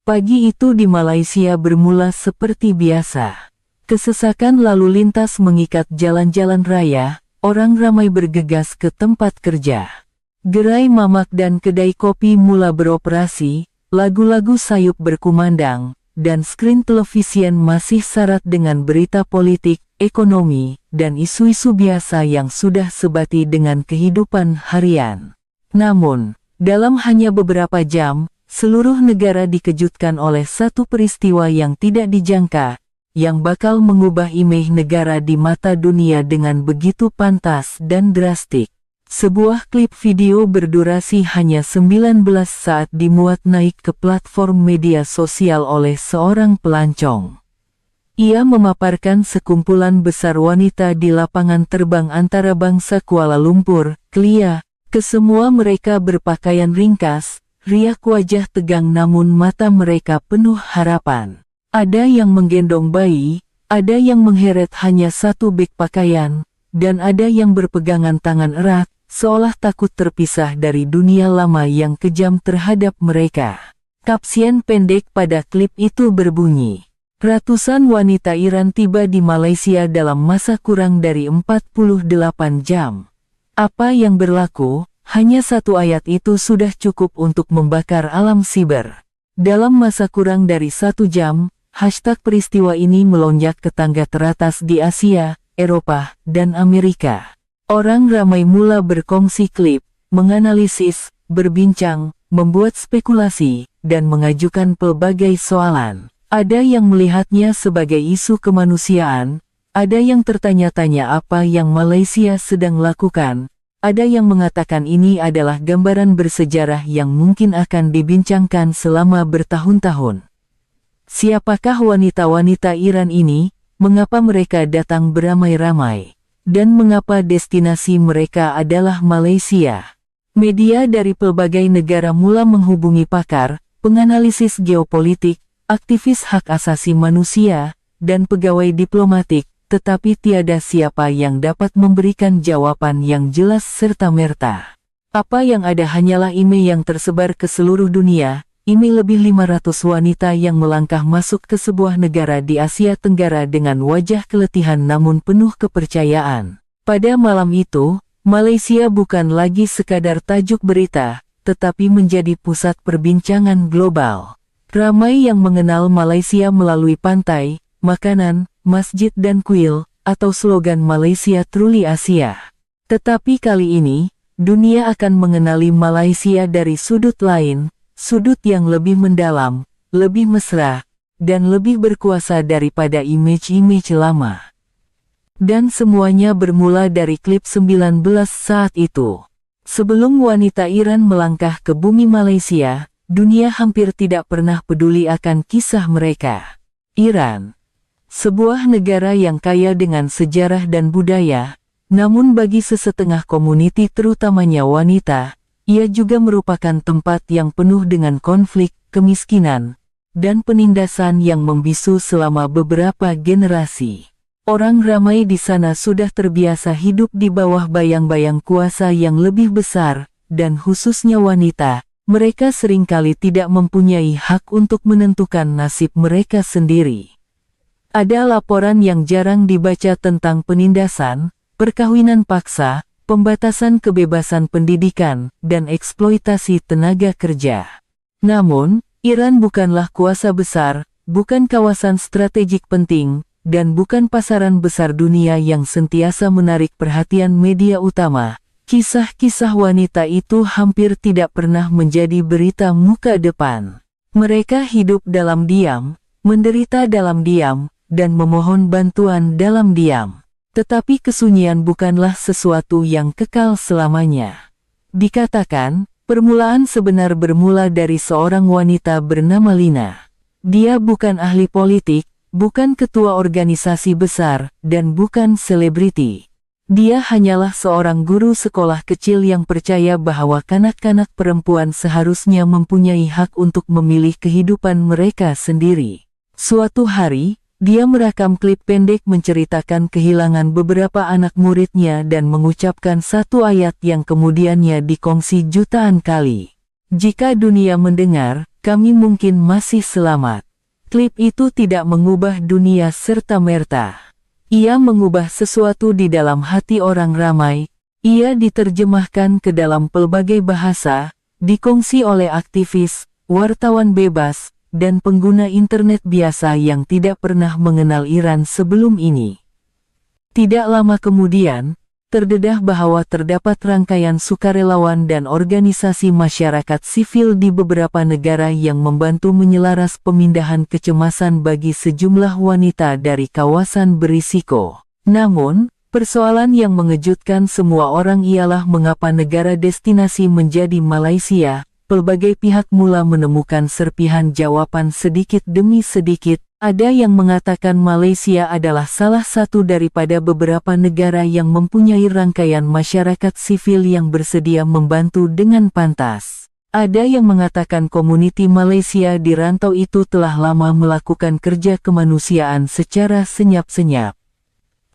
Pagi itu di Malaysia bermula seperti biasa. Kesesakan lalu lintas mengikat jalan-jalan raya, orang ramai bergegas ke tempat kerja. Gerai mamak dan kedai kopi mula beroperasi, lagu-lagu sayup berkumandang, dan skrin televisi masih syarat dengan berita politik, ekonomi, dan isu-isu biasa yang sudah sebati dengan kehidupan harian. Namun, dalam hanya beberapa jam, seluruh negara dikejutkan oleh satu peristiwa yang tidak dijangka, yang bakal mengubah imej negara di mata dunia dengan begitu pantas dan drastik. Sebuah klip video berdurasi hanya 19 saat dimuat naik ke platform media sosial oleh seorang pelancong. Ia memaparkan sekumpulan besar wanita di lapangan terbang antarabangsa Kuala Lumpur, KLIA. Kesemua mereka berpakaian ringkas, riak wajah tegang namun mata mereka penuh harapan. Ada yang menggendong bayi, ada yang mengheret hanya satu beg pakaian, dan ada yang berpegangan tangan erat, seolah takut terpisah dari dunia lama yang kejam terhadap mereka. Kapsian pendek pada klip itu berbunyi, "Ratusan wanita Iran tiba di Malaysia dalam masa kurang dari 48 jam. Apa yang berlaku? Hanya satu ayat itu sudah cukup untuk membakar alam siber. Dalam masa kurang dari 1 jam, hashtag peristiwa ini melonjak ke tangga teratas di Asia, Eropa, dan Amerika. Orang ramai mula berkongsi klip, menganalisis, berbincang, membuat spekulasi, dan mengajukan pelbagai soalan. Ada yang melihatnya sebagai isu kemanusiaan, ada yang tertanya-tanya apa yang Malaysia sedang lakukan, ada yang mengatakan ini adalah gambaran bersejarah yang mungkin akan dibincangkan selama bertahun-tahun. Siapakah wanita-wanita Iran ini, mengapa mereka datang beramai-ramai, dan mengapa destinasi mereka adalah Malaysia? Media dari pelbagai negara mula menghubungi pakar, penganalisis geopolitik, aktivis hak asasi manusia, dan pegawai diplomatik, tetapi tiada siapa yang dapat memberikan jawaban yang jelas serta-merta. Apa yang ada hanyalah imej yang tersebar ke seluruh dunia, imej lebih 500 wanita yang melangkah masuk ke sebuah negara di Asia Tenggara dengan wajah keletihan namun penuh kepercayaan. Pada malam itu, Malaysia bukan lagi sekadar tajuk berita, tetapi menjadi pusat perbincangan global. Ramai yang mengenal Malaysia melalui pantai, makanan, masjid dan kuil, atau slogan Malaysia Truly Asia. Tetapi kali ini, dunia akan mengenali Malaysia dari sudut lain, sudut yang lebih mendalam, lebih mesra, dan lebih berkuasa daripada imej-imej lama. Dan semuanya bermula dari klip 19 saat itu. Sebelum wanita Iran melangkah ke bumi Malaysia, dunia hampir tidak pernah peduli akan kisah mereka. Iran, sebuah negara yang kaya dengan sejarah dan budaya, namun bagi sesetengah komuniti terutamanya wanita, ia juga merupakan tempat yang penuh dengan konflik, kemiskinan, dan penindasan yang membisu selama beberapa generasi. Orang ramai di sana sudah terbiasa hidup di bawah bayang-bayang kuasa yang lebih besar, dan khususnya wanita, mereka seringkali tidak mempunyai hak untuk menentukan nasib mereka sendiri. Ada laporan yang jarang dibaca tentang penindasan, perkawinan paksa, pembatasan kebebasan pendidikan, dan eksploitasi tenaga kerja. Namun, Iran bukanlah kuasa besar, bukan kawasan strategik penting, dan bukan pasaran besar dunia yang sentiasa menarik perhatian media utama. Kisah-kisah wanita itu hampir tidak pernah menjadi berita muka depan. Mereka hidup dalam diam, menderita dalam diam, dan memohon bantuan dalam diam. Tetapi kesunyian bukanlah sesuatu yang kekal selamanya. Dikatakan, permulaan sebenar bermula dari seorang wanita bernama Lina. Dia bukan ahli politik, bukan ketua organisasi besar, dan bukan selebriti. Dia hanyalah seorang guru sekolah kecil yang percaya bahwa kanak-kanak perempuan seharusnya mempunyai hak untuk memilih kehidupan mereka sendiri. Suatu hari, dia merekam klip pendek menceritakan kehilangan beberapa anak muridnya dan mengucapkan satu ayat yang kemudiannya dikongsi jutaan kali. Jika dunia mendengar, kami mungkin masih selamat. Klip itu tidak mengubah dunia serta-merta. Ia mengubah sesuatu di dalam hati orang ramai. Ia diterjemahkan ke dalam pelbagai bahasa, dikongsi oleh aktivis, wartawan bebas, dan pengguna internet biasa yang tidak pernah mengenal Iran sebelum ini. Tidak lama kemudian, terdedah bahwa terdapat rangkaian sukarelawan dan organisasi masyarakat sivil di beberapa negara yang membantu menyelaras pemindahan kecemasan bagi sejumlah wanita dari kawasan berisiko. Namun, persoalan yang mengejutkan semua orang ialah mengapa negara destinasi menjadi Malaysia. Pelbagai pihak mula menemukan serpihan jawaban sedikit demi sedikit. Ada yang mengatakan Malaysia adalah salah satu daripada beberapa negara yang mempunyai rangkaian masyarakat sivil yang bersedia membantu dengan pantas. Ada yang mengatakan komuniti Malaysia di rantau itu telah lama melakukan kerja kemanusiaan secara senyap-senyap.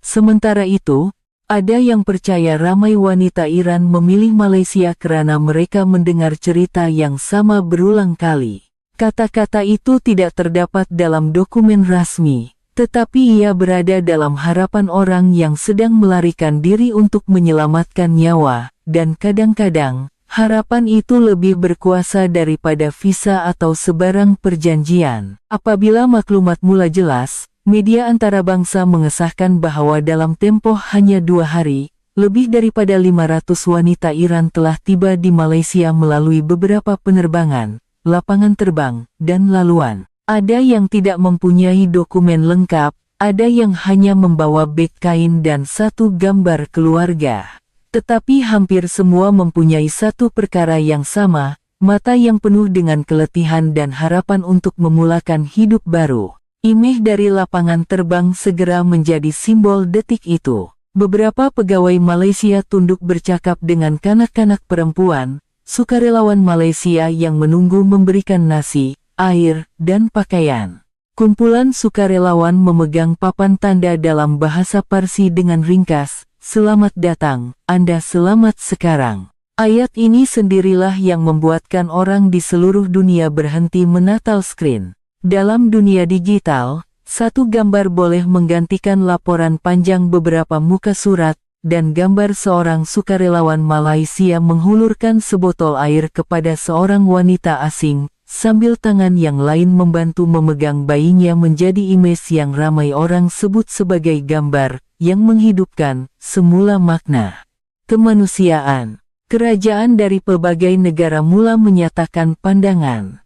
Sementara itu, ada yang percaya ramai wanita Iran memilih Malaysia karena mereka mendengar cerita yang sama berulang kali. Kata-kata itu tidak terdapat dalam dokumen rasmi, tetapi ia berada dalam harapan orang yang sedang melarikan diri untuk menyelamatkan nyawa, dan kadang-kadang, harapan itu lebih berkuasa daripada visa atau sebarang perjanjian. Apabila maklumat mula jelas, media antarabangsa mengesahkan bahwa dalam tempoh hanya 2 hari, lebih daripada 500 wanita Iran telah tiba di Malaysia melalui beberapa penerbangan, lapangan terbang, dan laluan. Ada yang tidak mempunyai dokumen lengkap, ada yang hanya membawa beg kain dan satu gambar keluarga. Tetapi hampir semua mempunyai satu perkara yang sama, mata yang penuh dengan keletihan dan harapan untuk memulakan hidup baru. Imej dari lapangan terbang segera menjadi simbol detik itu. Beberapa pegawai Malaysia tunduk bercakap dengan kanak-kanak perempuan, sukarelawan Malaysia yang menunggu memberikan nasi, air, dan pakaian. Kumpulan sukarelawan memegang papan tanda dalam bahasa Parsi dengan ringkas, "Selamat datang, Anda selamat sekarang." Ayat ini sendirilah yang membuatkan orang di seluruh dunia berhenti menatap screen. Dalam dunia digital, satu gambar boleh menggantikan laporan panjang beberapa muka surat, dan gambar seorang sukarelawan Malaysia menghulurkan sebotol air kepada seorang wanita asing, sambil tangan yang lain membantu memegang bayinya menjadi imej yang ramai orang sebut sebagai gambar, yang menghidupkan, semula makna kemanusiaan. Kerajaan dari pelbagai negara mula menyatakan pandangan.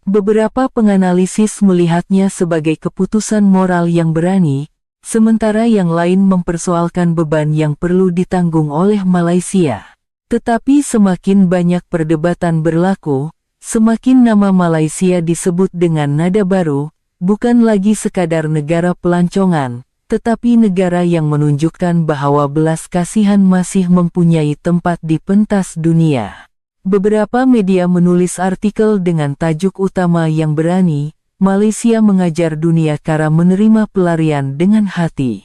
Beberapa penganalisis melihatnya sebagai keputusan moral yang berani, sementara yang lain mempersoalkan beban yang perlu ditanggung oleh Malaysia. Tetapi semakin banyak perdebatan berlaku, semakin nama Malaysia disebut dengan nada baru, bukan lagi sekadar negara pelancongan, tetapi negara yang menunjukkan bahwa belas kasihan masih mempunyai tempat di pentas dunia. Beberapa media menulis artikel dengan tajuk utama yang berani, Malaysia mengajar dunia cara menerima pelarian dengan hati.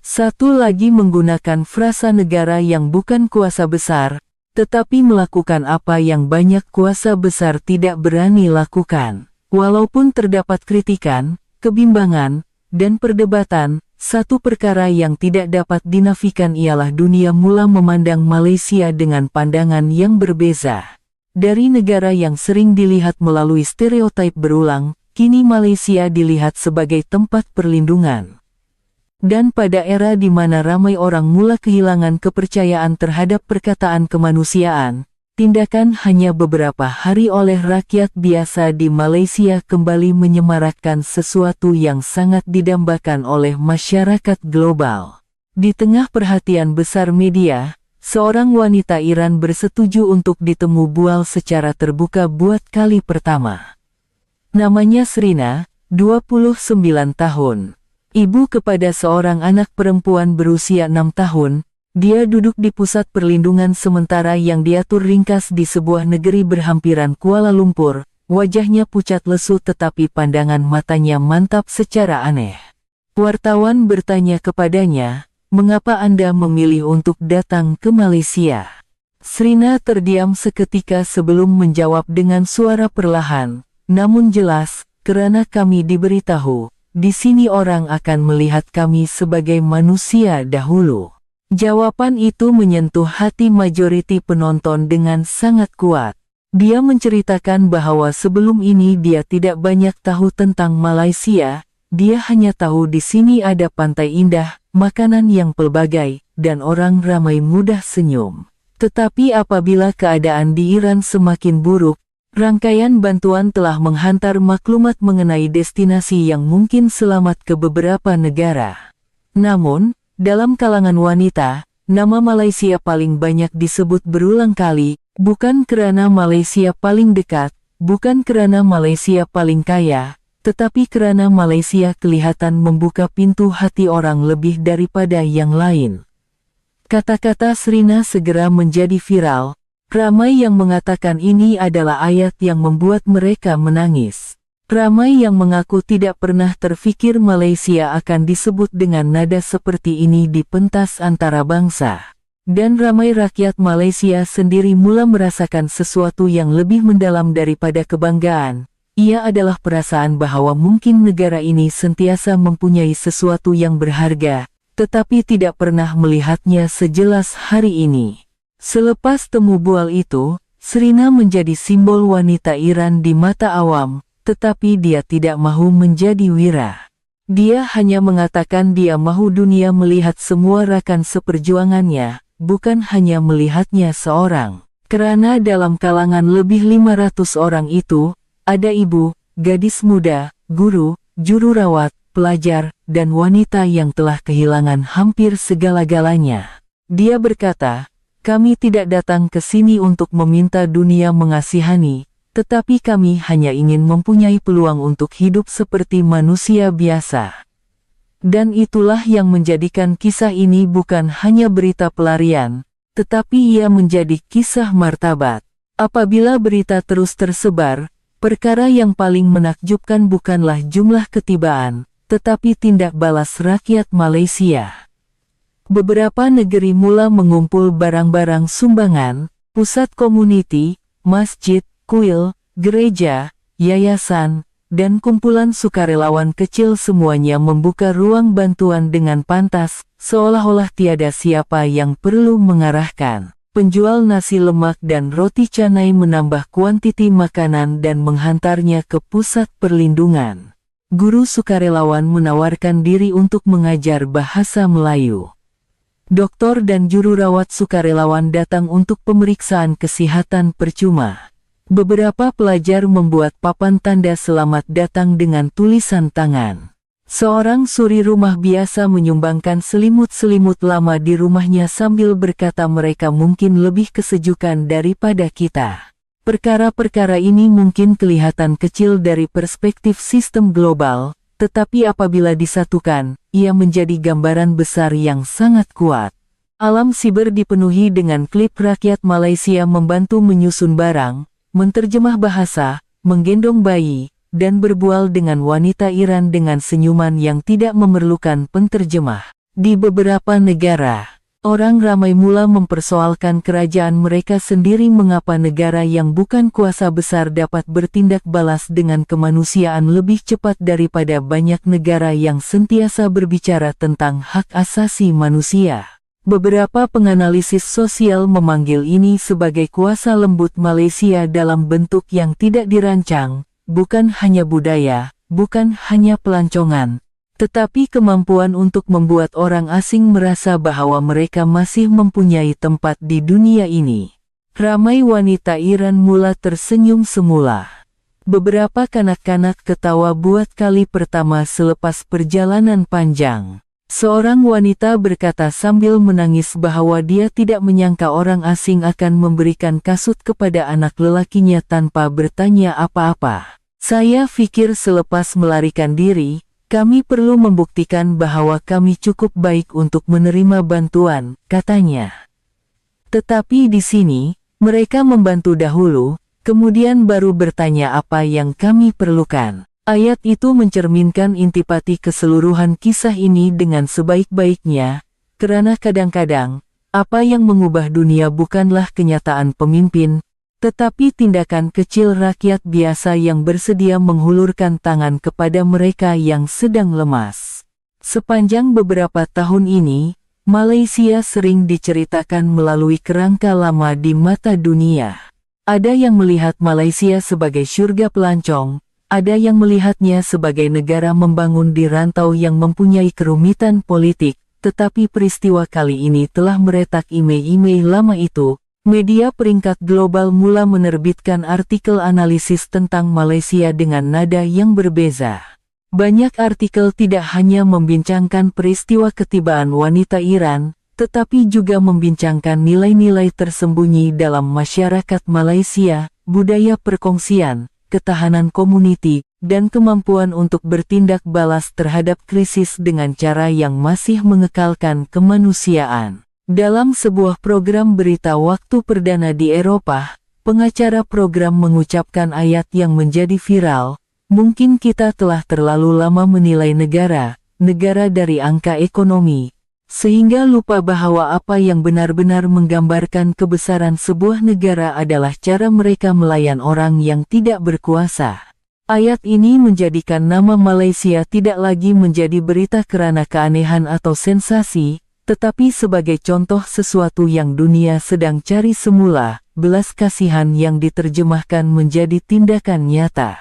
Satu lagi menggunakan frasa negara yang bukan kuasa besar, tetapi melakukan apa yang banyak kuasa besar tidak berani lakukan. Walaupun terdapat kritikan, kebimbangan, dan perdebatan, satu perkara yang tidak dapat dinafikan ialah dunia mula memandang Malaysia dengan pandangan yang berbeza. Dari negara yang sering dilihat melalui stereotip berulang, kini Malaysia dilihat sebagai tempat perlindungan. Dan pada era di mana ramai orang mula kehilangan kepercayaan terhadap perkataan kemanusiaan, tindakan hanya beberapa hari oleh rakyat biasa di Malaysia kembali menyemarakkan sesuatu yang sangat didambakan oleh masyarakat global. Di tengah perhatian besar media, seorang wanita Iran bersetuju untuk ditemu bual secara terbuka buat kali pertama. Namanya Srina, 29 tahun. Ibu kepada seorang anak perempuan berusia 6 tahun, dia duduk di pusat perlindungan sementara yang diatur ringkas di sebuah negeri berhampiran Kuala Lumpur. Wajahnya pucat lesu tetapi pandangan matanya mantap secara aneh. Wartawan bertanya kepadanya, "Mengapa Anda memilih untuk datang ke Malaysia?" Srina terdiam seketika sebelum menjawab dengan suara perlahan, namun jelas, karena kami diberitahu, di sini orang akan melihat kami sebagai manusia dahulu. Jawaban itu menyentuh hati majoriti penonton dengan sangat kuat. Dia menceritakan bahwa sebelum ini dia tidak banyak tahu tentang Malaysia, dia hanya tahu di sini ada pantai indah, makanan yang pelbagai, dan orang ramai mudah senyum. Tetapi apabila keadaan di Iran semakin buruk, rangkaian bantuan telah menghantar maklumat mengenai destinasi yang mungkin selamat ke beberapa negara. Namun, dalam kalangan wanita, nama Malaysia paling banyak disebut berulang kali, bukan karena Malaysia paling dekat, bukan karena Malaysia paling kaya, tetapi karena Malaysia kelihatan membuka pintu hati orang lebih daripada yang lain. Kata-kata Srina segera menjadi viral, ramai yang mengatakan ini adalah ayat yang membuat mereka menangis. Ramai yang mengaku tidak pernah terfikir Malaysia akan disebut dengan nada seperti ini di pentas antara bangsa. Dan ramai rakyat Malaysia sendiri mula merasakan sesuatu yang lebih mendalam daripada kebanggaan. Ia adalah perasaan bahwa mungkin negara ini sentiasa mempunyai sesuatu yang berharga, tetapi tidak pernah melihatnya sejelas hari ini. Selepas temu bual itu, Srina menjadi simbol wanita Iran di mata awam, tetapi dia tidak mahu menjadi wira. Dia hanya mengatakan dia mahu dunia melihat semua rakan seperjuangannya, bukan hanya melihatnya seorang. Karena dalam kalangan lebih 500 orang itu, ada ibu, gadis muda, guru, juru rawat, pelajar, dan wanita yang telah kehilangan hampir segala-galanya. Dia berkata, kami tidak datang ke sini untuk meminta dunia mengasihani, tetapi kami hanya ingin mempunyai peluang untuk hidup seperti manusia biasa. Dan itulah yang menjadikan kisah ini bukan hanya berita pelarian, tetapi ia menjadi kisah martabat. Apabila berita terus tersebar, perkara yang paling menakjubkan bukanlah jumlah ketibaan, tetapi tindak balas rakyat Malaysia. Beberapa negeri mula mengumpul barang-barang sumbangan, pusat komuniti, masjid, kuil, gereja, yayasan, dan kumpulan sukarelawan kecil semuanya membuka ruang bantuan dengan pantas, seolah-olah tiada siapa yang perlu mengarahkan. Penjual nasi lemak dan roti canai menambah kuantiti makanan dan menghantarnya ke pusat perlindungan. Guru sukarelawan menawarkan diri untuk mengajar bahasa Melayu. Doktor dan juru rawat sukarelawan datang untuk pemeriksaan kesehatan percuma. Beberapa pelajar membuat papan tanda selamat datang dengan tulisan tangan. Seorang suri rumah biasa menyumbangkan selimut-selimut lama di rumahnya sambil berkata mereka mungkin lebih kesejukan daripada kita. Perkara-perkara ini mungkin kelihatan kecil dari perspektif sistem global, tetapi apabila disatukan, ia menjadi gambaran besar yang sangat kuat. Alam siber dipenuhi dengan klip rakyat Malaysia membantu menyusun barang, menterjemah bahasa, menggendong bayi, dan berbual dengan wanita Iran dengan senyuman yang tidak memerlukan penterjemah. Di beberapa negara, orang ramai mula mempersoalkan kerajaan mereka sendiri mengapa negara yang bukan kuasa besar dapat bertindak balas dengan kemanusiaan lebih cepat daripada banyak negara yang sentiasa berbicara tentang hak asasi manusia. Beberapa penganalisis sosial memanggil ini sebagai kuasa lembut Malaysia dalam bentuk yang tidak dirancang, bukan hanya budaya, bukan hanya pelancongan, tetapi kemampuan untuk membuat orang asing merasa bahwa mereka masih mempunyai tempat di dunia ini. Ramai wanita Iran mula tersenyum semula. Beberapa kanak-kanak ketawa buat kali pertama selepas perjalanan panjang. Seorang wanita berkata sambil menangis bahwa dia tidak menyangka orang asing akan memberikan kasut kepada anak lelakinya tanpa bertanya apa-apa. Saya pikir selepas melarikan diri, kami perlu membuktikan bahwa kami cukup baik untuk menerima bantuan, katanya. Tetapi di sini, mereka membantu dahulu, kemudian baru bertanya apa yang kami perlukan. Ayat itu mencerminkan intipati keseluruhan kisah ini dengan sebaik-baiknya, karena kadang-kadang, Apa yang mengubah dunia bukanlah kenyataan pemimpin, tetapi tindakan kecil rakyat biasa yang bersedia menghulurkan tangan kepada mereka yang sedang lemas. Sepanjang beberapa tahun ini, Malaysia sering diceritakan melalui kerangka lama di mata dunia. Ada yang melihat Malaysia sebagai surga pelancong, ada yang melihatnya sebagai negara membangun di rantau yang mempunyai kerumitan politik. Tetapi peristiwa kali ini telah meretak imei-imei lama itu. Media peringkat global mula menerbitkan artikel analisis tentang Malaysia dengan nada yang berbeza. Banyak artikel tidak hanya membincangkan peristiwa ketibaan wanita Iran, tetapi juga membincangkan nilai-nilai tersembunyi dalam masyarakat Malaysia, budaya perkongsian, ketahanan komuniti, dan kemampuan untuk bertindak balas terhadap krisis dengan cara yang masih mengekalkan kemanusiaan. Dalam sebuah program berita waktu perdana di Eropa, pengacara program mengucapkan ayat yang menjadi viral, "Mungkin kita telah terlalu lama menilai negara dari angka ekonomi, sehingga lupa bahwa apa yang benar-benar menggambarkan kebesaran sebuah negara adalah cara mereka melayan orang yang tidak berkuasa." Ayat ini menjadikan nama Malaysia tidak lagi menjadi berita kerana keanehan atau sensasi, tetapi sebagai contoh sesuatu yang dunia sedang cari semula, belas kasihan yang diterjemahkan menjadi tindakan nyata.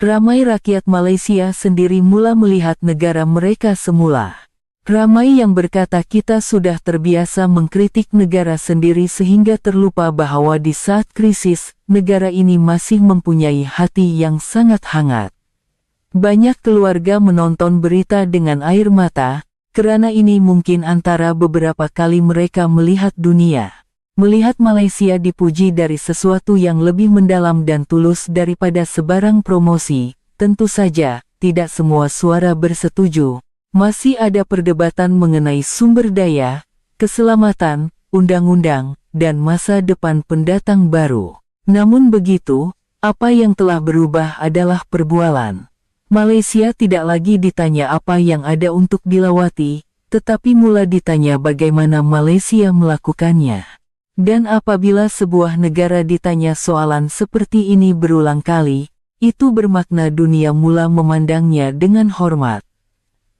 Ramai rakyat Malaysia sendiri mula melihat negara mereka semula. Ramai yang berkata kita sudah terbiasa mengkritik negara sendiri sehingga terlupa bahwa di saat krisis, negara ini masih mempunyai hati yang sangat hangat. Banyak keluarga menonton berita dengan air mata, kerana ini mungkin antara beberapa kali mereka melihat dunia. Melihat Malaysia dipuji dari sesuatu yang lebih mendalam dan tulus daripada sebarang promosi, tentu saja, tidak semua suara bersetuju. Masih ada perdebatan mengenai sumber daya, keselamatan, undang-undang, dan masa depan pendatang baru. Namun begitu, apa yang telah berubah adalah perbualan. Malaysia tidak lagi ditanya apa yang ada untuk dilawati, tetapi mula ditanya bagaimana Malaysia melakukannya. Dan apabila sebuah negara ditanya soalan seperti ini berulang kali, itu bermakna dunia mula memandangnya dengan hormat.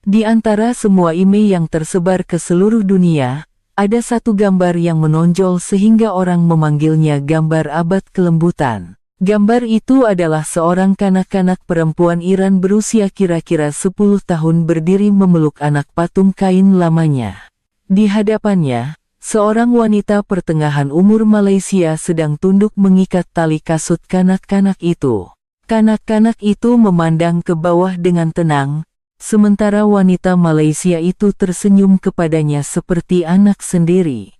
Di antara semua email yang tersebar ke seluruh dunia, ada satu gambar yang menonjol sehingga orang memanggilnya gambar abad kelembutan. Gambar itu adalah seorang kanak-kanak perempuan Iran berusia kira-kira 10 tahun berdiri memeluk anak patung kain lamanya. Di hadapannya, seorang wanita pertengahan umur Malaysia sedang tunduk mengikat tali kasut kanak-kanak itu. Kanak-kanak itu memandang ke bawah dengan tenang, sementara wanita Malaysia itu tersenyum kepadanya seperti anak sendiri.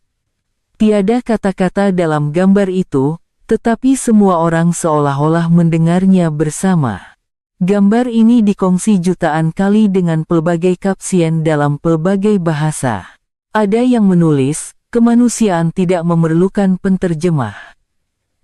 Tiada kata-kata dalam gambar itu, tetapi semua orang seolah-olah mendengarnya bersama. Gambar ini dikongsi jutaan kali dengan pelbagai kapsien dalam pelbagai bahasa. Ada yang menulis, kemanusiaan tidak memerlukan penterjemah.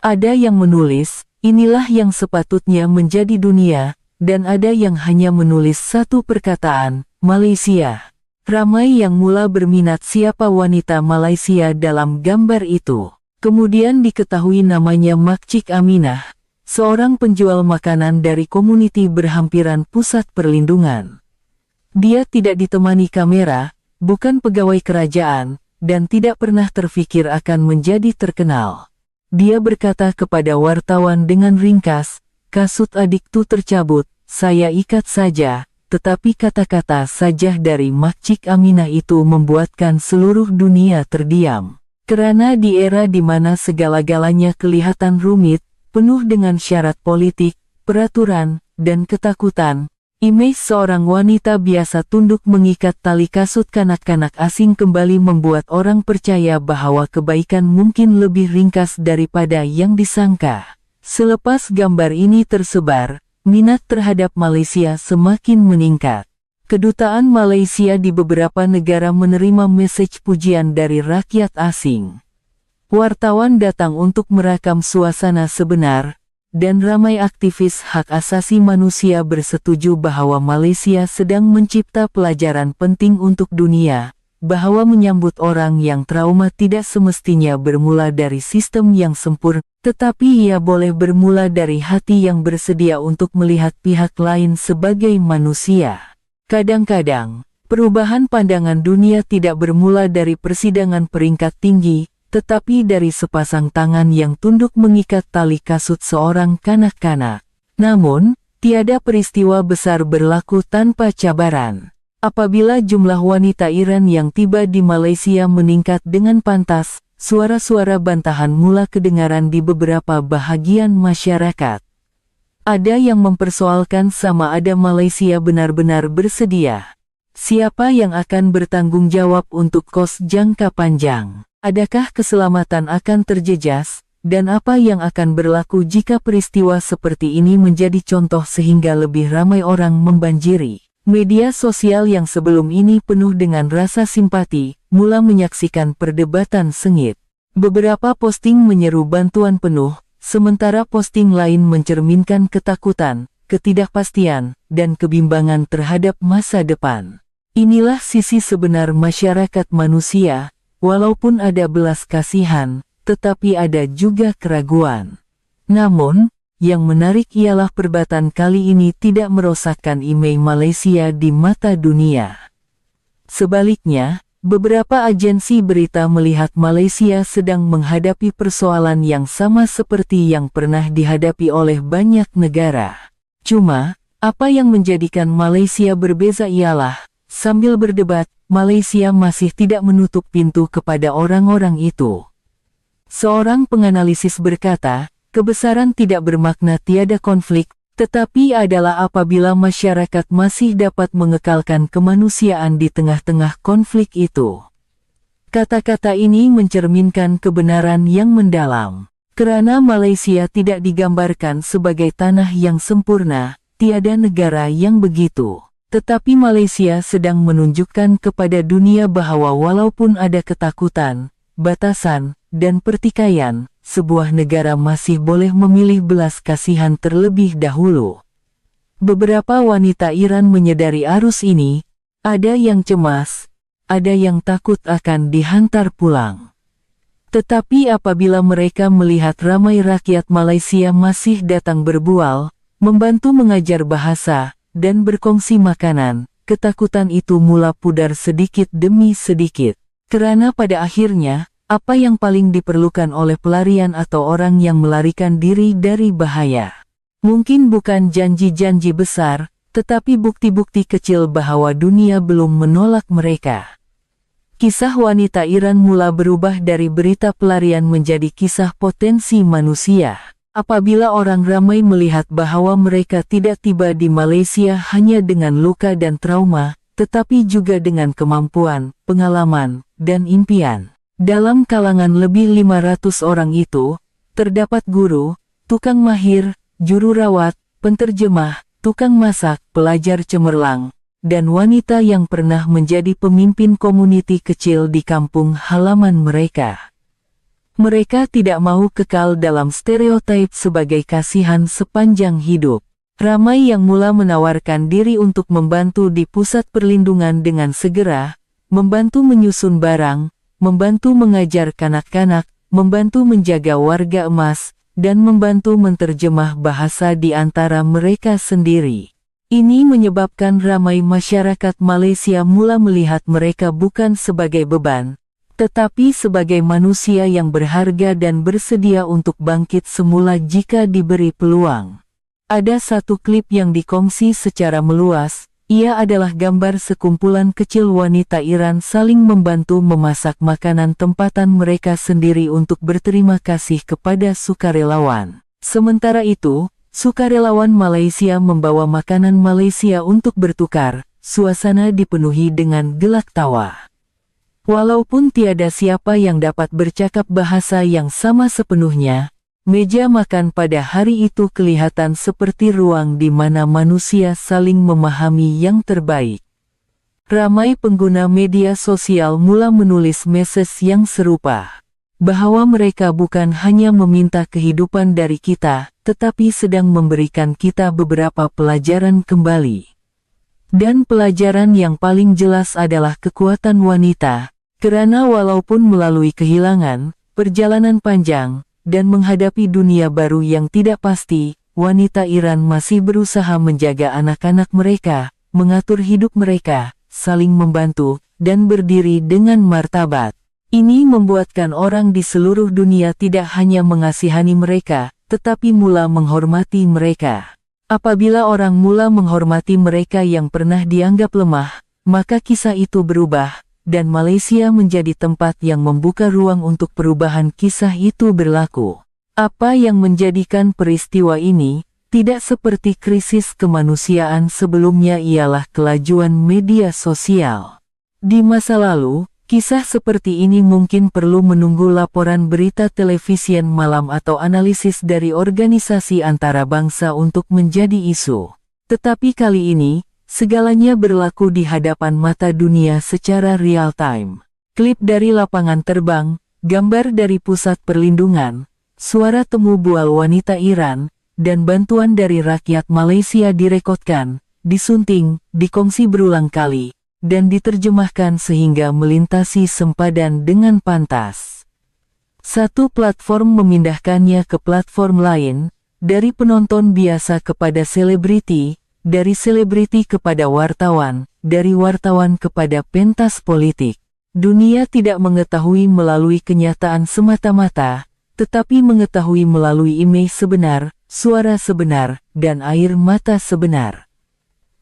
Ada yang menulis, inilah yang sepatutnya menjadi dunia. Dan ada yang hanya menulis satu perkataan, Malaysia. Ramai yang mula berminat siapa wanita Malaysia dalam gambar itu. Kemudian diketahui namanya Makcik Aminah, seorang penjual makanan dari komuniti berhampiran pusat perlindungan. Dia tidak ditemani kamera, bukan pegawai kerajaan, dan tidak pernah terfikir akan menjadi terkenal. Dia berkata kepada wartawan dengan ringkas, "Kasut adikku tercabut, saya ikat saja," tetapi kata-kata saja dari Makcik Aminah itu membuatkan seluruh dunia terdiam. Kerana di era di mana segala-galanya kelihatan rumit, penuh dengan syarat politik, peraturan, dan ketakutan, imej seorang wanita biasa tunduk mengikat tali kasut kanak-kanak asing kembali membuat orang percaya bahwa kebaikan mungkin lebih ringkas daripada yang disangka. Selepas gambar ini tersebar, minat terhadap Malaysia semakin meningkat. Kedutaan Malaysia di beberapa negara menerima mesej pujian dari rakyat asing. Wartawan datang untuk merakam suasana sebenar, dan ramai aktivis hak asasi manusia bersetuju bahwa Malaysia sedang mencipta pelajaran penting untuk dunia, bahwa menyambut orang yang trauma tidak semestinya bermula dari sistem yang sempurna, tetapi ia boleh bermula dari hati yang bersedia untuk melihat pihak lain sebagai manusia. Kadang-kadang, perubahan pandangan dunia tidak bermula dari persidangan peringkat tinggi, tetapi dari sepasang tangan yang tunduk mengikat tali kasut seorang kanak-kanak. Namun, tiada peristiwa besar berlaku tanpa cabaran. Apabila jumlah wanita Iran yang tiba di Malaysia meningkat dengan pantas, suara-suara bantahan mula kedengaran di beberapa bahagian masyarakat. Ada yang mempersoalkan sama ada Malaysia benar-benar bersedia. Siapa yang akan bertanggung jawab untuk kos jangka panjang? Adakah keselamatan akan terjejas? Dan apa yang akan berlaku jika peristiwa seperti ini menjadi contoh sehingga lebih ramai orang membanjiri? Media sosial yang sebelum ini penuh dengan rasa simpati, mula menyaksikan perdebatan sengit. Beberapa posting menyeru bantuan penuh, sementara posting lain mencerminkan ketakutan, ketidakpastian, dan kebimbangan terhadap masa depan. Inilah sisi sebenar masyarakat manusia, walaupun ada belas kasihan, tetapi ada juga keraguan. Namun, yang menarik ialah perdebatan kali ini tidak merosakkan image Malaysia di mata dunia. Sebaliknya, beberapa agensi berita melihat Malaysia sedang menghadapi persoalan yang sama seperti yang pernah dihadapi oleh banyak negara. Cuma, apa yang menjadikan Malaysia berbeza ialah, sambil berdebat, Malaysia masih tidak menutup pintu kepada orang-orang itu. Seorang penganalisis berkata, kebesaran tidak bermakna tiada konflik, tetapi adalah apabila masyarakat masih dapat mengekalkan kemanusiaan di tengah-tengah konflik itu. Kata-kata ini mencerminkan kebenaran yang mendalam. Kerana Malaysia tidak digambarkan sebagai tanah yang sempurna, tiada negara yang begitu. Tetapi Malaysia sedang menunjukkan kepada dunia bahwa walaupun ada ketakutan, batasan, dan pertikaian, sebuah negara masih boleh memilih belas kasihan terlebih dahulu. Beberapa wanita Iran menyadari arus ini, ada yang cemas, ada yang takut akan dihantar pulang. Tetapi apabila mereka melihat ramai rakyat Malaysia masih datang berbual, membantu mengajar bahasa, dan berkongsi makanan, ketakutan itu mula pudar sedikit demi sedikit. Kerana pada akhirnya, apa yang paling diperlukan oleh pelarian atau orang yang melarikan diri dari bahaya? Mungkin bukan janji-janji besar, tetapi bukti-bukti kecil bahwa dunia belum menolak mereka. Kisah wanita Iran mula berubah dari berita pelarian menjadi kisah potensi manusia. Apabila orang ramai melihat bahwa mereka tidak tiba di Malaysia hanya dengan luka dan trauma, tetapi juga dengan kemampuan, pengalaman, dan impian. Dalam kalangan lebih 500 orang itu, terdapat guru, tukang mahir, juru rawat, penterjemah, tukang masak, pelajar cemerlang, dan wanita yang pernah menjadi pemimpin komuniti kecil di kampung halaman mereka. Mereka tidak mau kekal dalam stereotip sebagai kasihan sepanjang hidup. Ramai yang mula menawarkan diri untuk membantu di pusat perlindungan dengan segera, membantu menyusun barang, membantu mengajar kanak-kanak, membantu menjaga warga emas, dan membantu menterjemah bahasa di antara mereka sendiri. Ini menyebabkan ramai masyarakat Malaysia mula melihat mereka bukan sebagai beban, tetapi sebagai manusia yang berharga dan bersedia untuk bangkit semula jika diberi peluang. Ada satu klip yang dikongsi secara meluas. Ia adalah gambar sekumpulan kecil wanita Iran saling membantu memasak makanan tempatan mereka sendiri untuk berterima kasih kepada sukarelawan. Sementara itu, sukarelawan Malaysia membawa makanan Malaysia untuk bertukar, suasana dipenuhi dengan gelak tawa. Walaupun tiada siapa yang dapat bercakap bahasa yang sama sepenuhnya, meja makan pada hari itu kelihatan seperti ruang di mana manusia saling memahami yang terbaik. Ramai pengguna media sosial mula menulis message yang serupa, bahwa mereka bukan hanya meminta kehidupan dari kita, tetapi sedang memberikan kita beberapa pelajaran kembali. Dan pelajaran yang paling jelas adalah kekuatan wanita, karena walaupun melalui kehilangan, perjalanan panjang, dan menghadapi dunia baru yang tidak pasti, wanita Iran masih berusaha menjaga anak-anak mereka, mengatur hidup mereka, saling membantu, dan berdiri dengan martabat. Ini membuatkan orang di seluruh dunia tidak hanya mengasihani mereka, tetapi mula menghormati mereka. Apabila orang mula menghormati mereka yang pernah dianggap lemah, maka kisah itu berubah, dan Malaysia menjadi tempat yang membuka ruang untuk perubahan kisah itu berlaku. Apa yang menjadikan peristiwa ini tidak seperti krisis kemanusiaan sebelumnya ialah kelajuan media sosial. Di masa lalu, kisah seperti ini mungkin perlu menunggu laporan berita televisi malam atau analisis dari organisasi antarabangsa untuk menjadi isu. Tetapi kali ini, segalanya berlaku di hadapan mata dunia secara real-time. Klip dari lapangan terbang, gambar dari pusat perlindungan, suara temu bual wanita Iran, dan bantuan dari rakyat Malaysia direkodkan, disunting, dikongsi berulang kali, dan diterjemahkan sehingga melintasi sempadan dengan pantas. Satu platform memindahkannya ke platform lain, dari penonton biasa kepada selebriti, dari selebriti kepada wartawan, dari wartawan kepada pentas politik. Dunia tidak mengetahui melalui kenyataan semata-mata, tetapi mengetahui melalui imej sebenar, suara sebenar, dan air mata sebenar.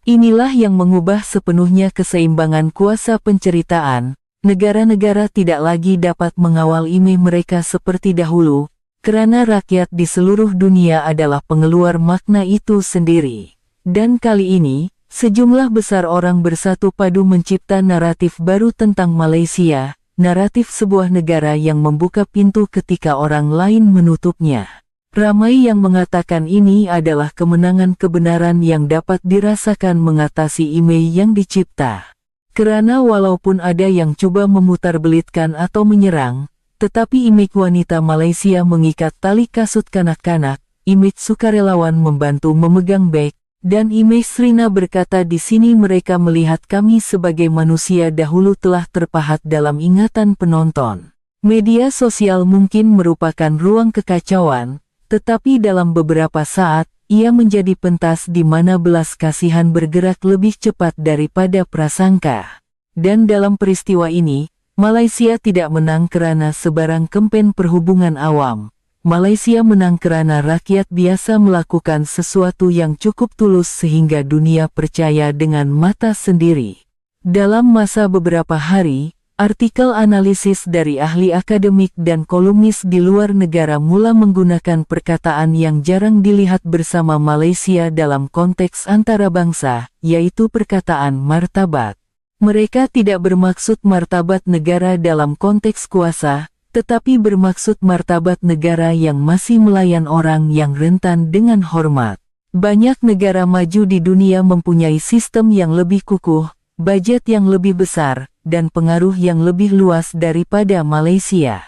Inilah yang mengubah sepenuhnya keseimbangan kuasa penceritaan. Negara-negara tidak lagi dapat mengawal imej mereka seperti dahulu, karena rakyat di seluruh dunia adalah pengeluar makna itu sendiri. Dan kali ini, sejumlah besar orang bersatu padu mencipta naratif baru tentang Malaysia, naratif sebuah negara yang membuka pintu ketika orang lain menutupnya. Ramai yang mengatakan ini adalah kemenangan kebenaran yang dapat dirasakan mengatasi imej yang dicipta. Karena walaupun ada yang coba memutarbelitkan atau menyerang, tetapi imej wanita Malaysia mengikat tali kasut kanak-kanak, imej sukarelawan membantu memegang beg, dan imej Srina berkata di sini mereka melihat kami sebagai manusia dahulu telah terpahat dalam ingatan penonton. Media sosial mungkin merupakan ruang kekacauan, tetapi dalam beberapa saat, ia menjadi pentas di mana belas kasihan bergerak lebih cepat daripada prasangka. Dan dalam peristiwa ini, Malaysia tidak menang karena sebarang kempen perhubungan awam. Malaysia menang karena rakyat biasa melakukan sesuatu yang cukup tulus sehingga dunia percaya dengan mata sendiri. Dalam masa beberapa hari, artikel analisis dari ahli akademik dan kolumnis di luar negara mula menggunakan perkataan yang jarang dilihat bersama Malaysia dalam konteks antarabangsa, yaitu perkataan martabat. Mereka tidak bermaksud martabat negara dalam konteks kuasa, tetapi bermaksud martabat negara yang masih melayan orang yang rentan dengan hormat. Banyak negara maju di dunia mempunyai sistem yang lebih kukuh, budget yang lebih besar, dan pengaruh yang lebih luas daripada Malaysia.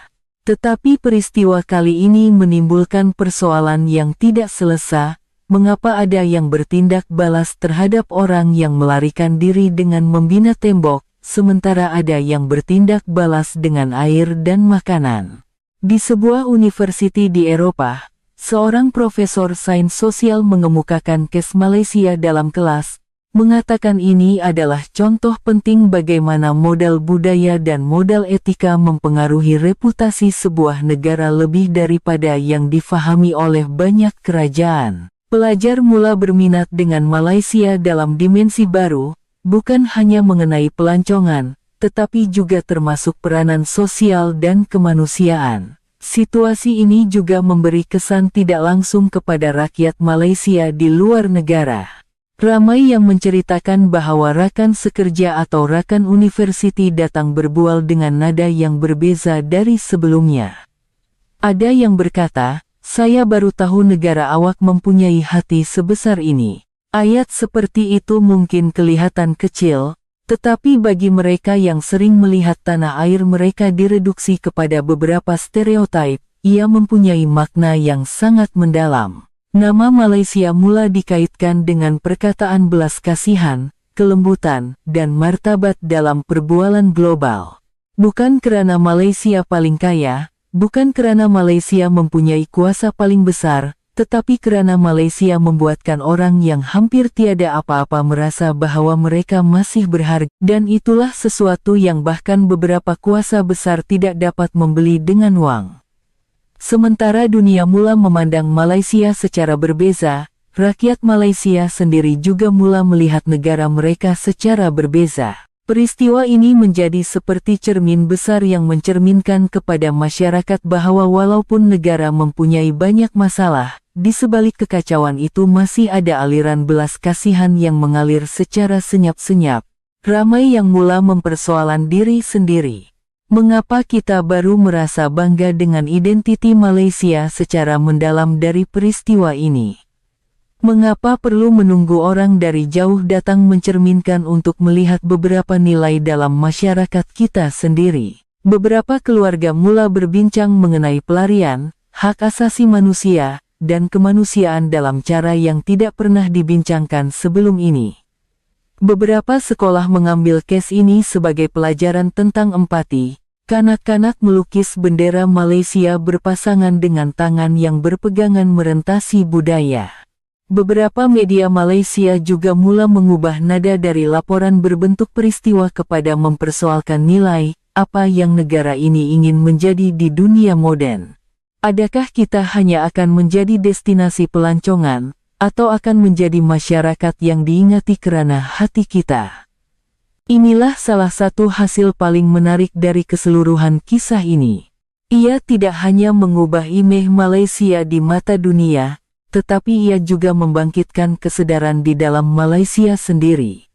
Tetapi peristiwa kali ini menimbulkan persoalan yang tidak selesai, mengapa ada yang bertindak balas terhadap orang yang melarikan diri dengan membina tembok, sementara ada yang bertindak balas dengan air dan makanan. Di sebuah universiti di Eropa, seorang profesor sains sosial mengemukakan kes Malaysia dalam kelas, mengatakan ini adalah contoh penting bagaimana modal budaya dan modal etika mempengaruhi reputasi sebuah negara lebih daripada yang difahami oleh banyak kerajaan. Pelajar mula berminat dengan Malaysia dalam dimensi baru, bukan hanya mengenai pelancongan, tetapi juga termasuk peranan sosial dan kemanusiaan. Situasi ini juga memberi kesan tidak langsung kepada rakyat Malaysia di luar negara. Ramai yang menceritakan bahwa rakan sekerja atau rakan universiti datang berbual dengan nada yang berbeza dari sebelumnya. Ada yang berkata, "Saya baru tahu negara awak mempunyai hati sebesar ini." Ayat seperti itu mungkin kelihatan kecil, tetapi bagi mereka yang sering melihat tanah air mereka direduksi kepada beberapa stereotip, ia mempunyai makna yang sangat mendalam. Nama Malaysia mula dikaitkan dengan perkataan belas kasihan, kelembutan, dan martabat dalam perbualan global. Bukan karena Malaysia paling kaya, bukan karena Malaysia mempunyai kuasa paling besar, tetapi karena Malaysia membuatkan orang yang hampir tiada apa-apa merasa bahwa mereka masih berharga, dan itulah sesuatu yang bahkan beberapa kuasa besar tidak dapat membeli dengan uang. Sementara dunia mula memandang Malaysia secara berbeza, rakyat Malaysia sendiri juga mula melihat negara mereka secara berbeza. Peristiwa ini menjadi seperti cermin besar yang mencerminkan kepada masyarakat bahwa walaupun negara mempunyai banyak masalah, di sebalik kekacauan itu masih ada aliran belas kasihan yang mengalir secara senyap-senyap. Ramai yang mula mempersoalan diri sendiri. Mengapa kita baru merasa bangga dengan identiti Malaysia secara mendalam dari peristiwa ini? Mengapa perlu menunggu orang dari jauh datang mencerminkan untuk melihat beberapa nilai dalam masyarakat kita sendiri? Beberapa keluarga mula berbincang mengenai pelarian, hak asasi manusia, dan kemanusiaan dalam cara yang tidak pernah dibincangkan sebelum ini. Beberapa sekolah mengambil kes ini sebagai pelajaran tentang empati. Kanak-kanak melukis bendera Malaysia berpasangan dengan tangan yang berpegangan merentasi budaya. Beberapa media Malaysia juga mula mengubah nada dari laporan berbentuk peristiwa kepada mempersoalkan nilai, apa yang negara ini ingin menjadi di dunia modern. Adakah kita hanya akan menjadi destinasi pelancongan, atau akan menjadi masyarakat yang diingati kerana hati kita? Inilah salah satu hasil paling menarik dari keseluruhan kisah ini. Ia tidak hanya mengubah imej Malaysia di mata dunia, tetapi ia juga membangkitkan kesadaran di dalam Malaysia sendiri.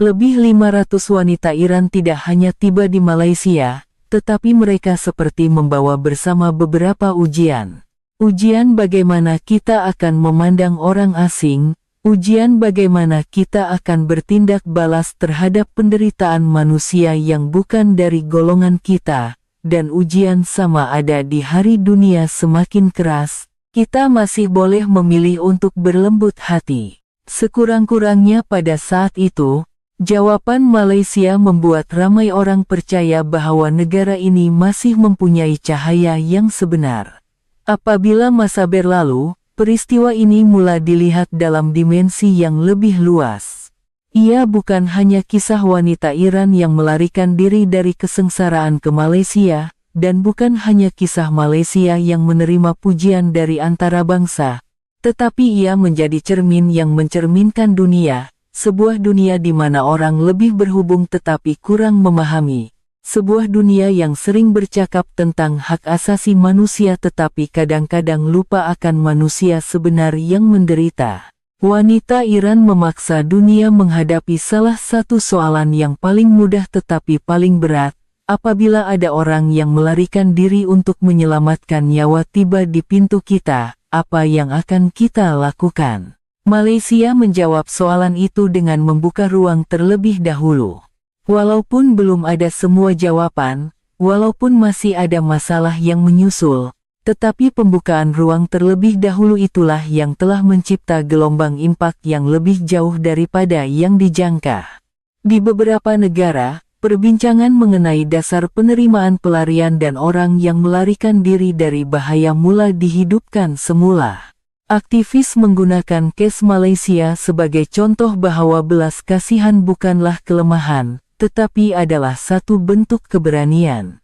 Lebih 500 wanita Iran tidak hanya tiba di Malaysia, tetapi mereka seperti membawa bersama beberapa ujian. Ujian bagaimana kita akan memandang orang asing, ujian bagaimana kita akan bertindak balas terhadap penderitaan manusia yang bukan dari golongan kita, dan ujian sama ada di hari dunia semakin keras. Kita masih boleh memilih untuk berlembut hati. Sekurang-kurangnya pada saat itu, jawaban Malaysia membuat ramai orang percaya bahwa negara ini masih mempunyai cahaya yang sebenar. Apabila masa berlalu, peristiwa ini mula dilihat dalam dimensi yang lebih luas. Ia bukan hanya kisah wanita Iran yang melarikan diri dari kesengsaraan ke Malaysia, dan bukan hanya kisah Malaysia yang menerima pujian dari antara bangsa, tetapi ia menjadi cermin yang mencerminkan dunia, sebuah dunia di mana orang lebih berhubung tetapi kurang memahami, sebuah dunia yang sering bercakap tentang hak asasi manusia tetapi kadang-kadang lupa akan manusia sebenar yang menderita. Wanita Iran memaksa dunia menghadapi salah satu soalan yang paling mudah tetapi paling berat. Apabila ada orang yang melarikan diri untuk menyelamatkan nyawa tiba di pintu kita, apa yang akan kita lakukan? Malaysia menjawab soalan itu dengan membuka ruang terlebih dahulu. Walaupun belum ada semua jawaban, walaupun masih ada masalah yang menyusul, tetapi pembukaan ruang terlebih dahulu itulah yang telah mencipta gelombang impak yang lebih jauh daripada yang dijangka. Di beberapa negara, perbincangan mengenai dasar penerimaan pelarian dan orang yang melarikan diri dari bahaya mula dihidupkan semula. Aktivis menggunakan kes Malaysia sebagai contoh bahwa belas kasihan bukanlah kelemahan, tetapi adalah satu bentuk keberanian.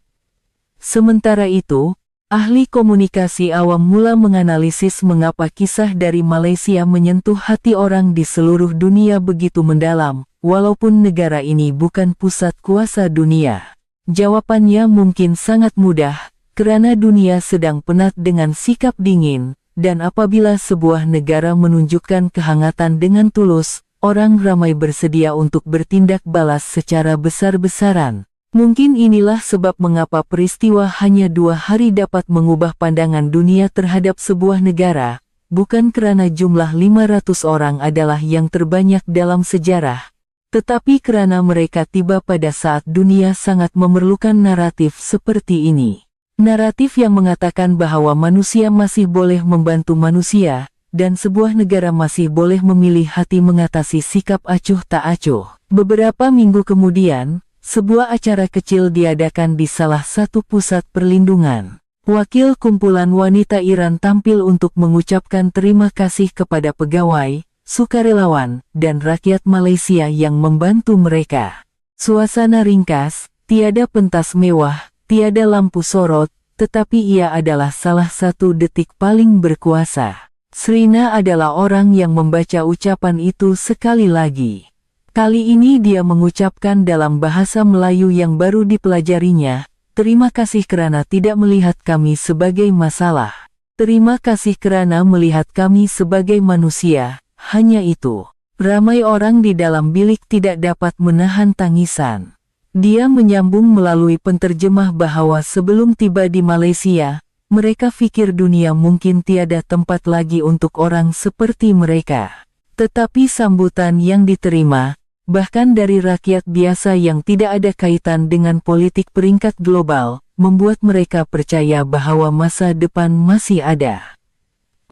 Sementara itu, ahli komunikasi awam mula menganalisis mengapa kisah dari Malaysia menyentuh hati orang di seluruh dunia begitu mendalam. Walaupun negara ini bukan pusat kuasa dunia. Jawabannya mungkin sangat mudah, karena dunia sedang penat dengan sikap dingin, dan apabila sebuah negara menunjukkan kehangatan dengan tulus, orang ramai bersedia untuk bertindak balas secara besar-besaran. Mungkin inilah sebab mengapa peristiwa hanya 2 hari dapat mengubah pandangan dunia terhadap sebuah negara, bukan karena jumlah 500 orang adalah yang terbanyak dalam sejarah, tetapi karena mereka tiba pada saat dunia sangat memerlukan naratif seperti ini. Naratif yang mengatakan bahwa manusia masih boleh membantu manusia, dan sebuah negara masih boleh memilih hati mengatasi sikap acuh tak acuh. Beberapa minggu kemudian, sebuah acara kecil diadakan di salah satu pusat perlindungan. Wakil kumpulan wanita Iran tampil untuk mengucapkan terima kasih kepada pegawai, sukarelawan, dan rakyat Malaysia yang membantu mereka. Suasana ringkas, tiada pentas mewah, tiada lampu sorot, tetapi ia adalah salah satu detik paling berkuasa. Srina adalah orang yang membaca ucapan itu sekali lagi. Kali ini dia mengucapkan dalam bahasa Melayu yang baru dipelajarinya, "Terima kasih kerana tidak melihat kami sebagai masalah. Terima kasih kerana melihat kami sebagai manusia." Hanya itu. Ramai orang di dalam bilik tidak dapat menahan tangisan. Dia menyambung melalui penterjemah bahwa sebelum tiba di Malaysia, mereka pikir dunia mungkin tiada tempat lagi untuk orang seperti mereka. Tetapi sambutan yang diterima, bahkan dari rakyat biasa yang tidak ada kaitan dengan politik peringkat global, membuat mereka percaya bahwa masa depan masih ada.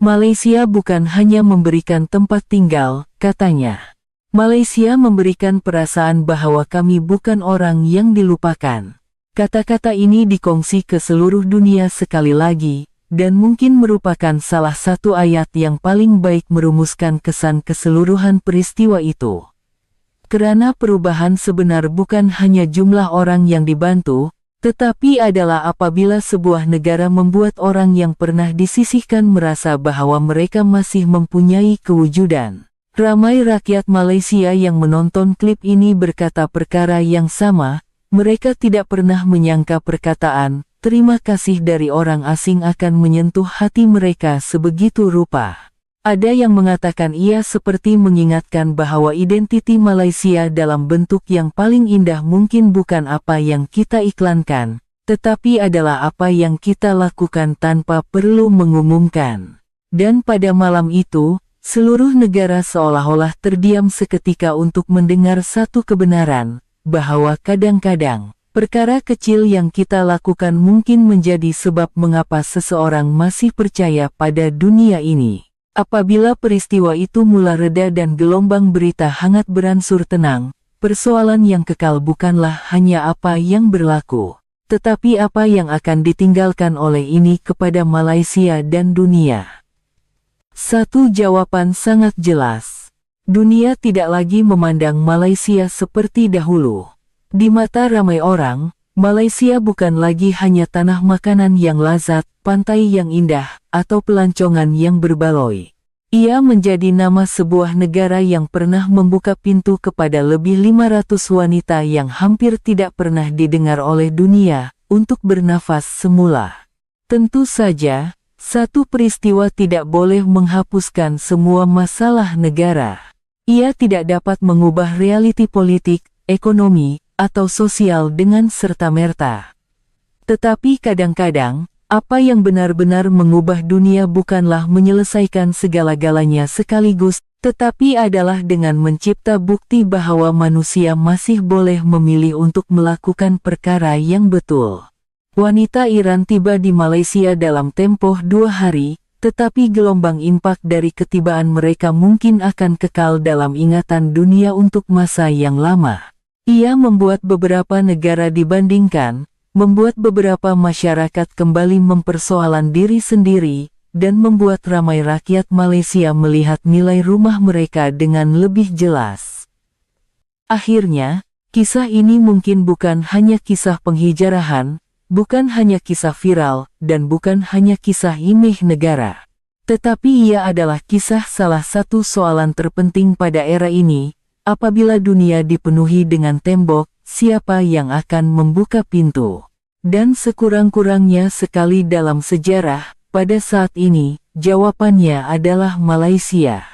Malaysia bukan hanya memberikan tempat tinggal, katanya. Malaysia memberikan perasaan bahwa kami bukan orang yang dilupakan. Kata-kata ini dikongsi ke seluruh dunia sekali lagi, dan mungkin merupakan salah satu ayat yang paling baik merumuskan kesan keseluruhan peristiwa itu. Kerana perubahan sebenar bukan hanya jumlah orang yang dibantu, tetapi adalah apabila sebuah negara membuat orang yang pernah disisihkan merasa bahwa mereka masih mempunyai kewujudan. Ramai rakyat Malaysia yang menonton klip ini berkata perkara yang sama. Mereka tidak pernah menyangka perkataan, "Terima kasih" dari orang asing akan menyentuh hati mereka sebegitu rupa. Ada yang mengatakan ia seperti mengingatkan bahwa identiti Malaysia dalam bentuk yang paling indah mungkin bukan apa yang kita iklankan, tetapi adalah apa yang kita lakukan tanpa perlu mengumumkan. Dan pada malam itu, seluruh negara seolah-olah terdiam seketika untuk mendengar satu kebenaran, bahwa kadang-kadang, perkara kecil yang kita lakukan mungkin menjadi sebab mengapa seseorang masih percaya pada dunia ini. Apabila peristiwa itu mula reda dan gelombang berita hangat beransur tenang, persoalan yang kekal bukanlah hanya apa yang berlaku, tetapi apa yang akan ditinggalkan oleh ini kepada Malaysia dan dunia. Satu jawaban sangat jelas. Dunia tidak lagi memandang Malaysia seperti dahulu. Di mata ramai orang, Malaysia bukan lagi hanya tanah makanan yang lazat, pantai yang indah, atau pelancongan yang berbaloi. Ia menjadi nama sebuah negara yang pernah membuka pintu kepada lebih 500 wanita yang hampir tidak pernah didengar oleh dunia, untuk bernafas semula. Tentu saja, satu peristiwa tidak boleh menghapuskan semua masalah negara. Ia tidak dapat mengubah realiti politik, ekonomi, atau sosial dengan serta-merta. Tetapi kadang-kadang, apa yang benar-benar mengubah dunia bukanlah menyelesaikan segala-galanya sekaligus, tetapi adalah dengan mencipta bukti bahwa manusia masih boleh memilih untuk melakukan perkara yang betul. Wanita Iran tiba di Malaysia dalam tempoh 2 hari, tetapi gelombang impak dari ketibaan mereka mungkin akan kekal dalam ingatan dunia untuk masa yang lama. Ia membuat beberapa negara dibandingkan, membuat beberapa masyarakat kembali mempersoalan diri sendiri, dan membuat ramai rakyat Malaysia melihat nilai rumah mereka dengan lebih jelas. Akhirnya, kisah ini mungkin bukan hanya kisah penghijrahan, bukan hanya kisah viral, dan bukan hanya kisah imej negara. Tetapi ia adalah kisah salah satu soalan terpenting pada era ini, apabila dunia dipenuhi dengan tembok, siapa yang akan membuka pintu? Dan sekurang-kurangnya sekali dalam sejarah, pada saat ini, jawabannya adalah Malaysia.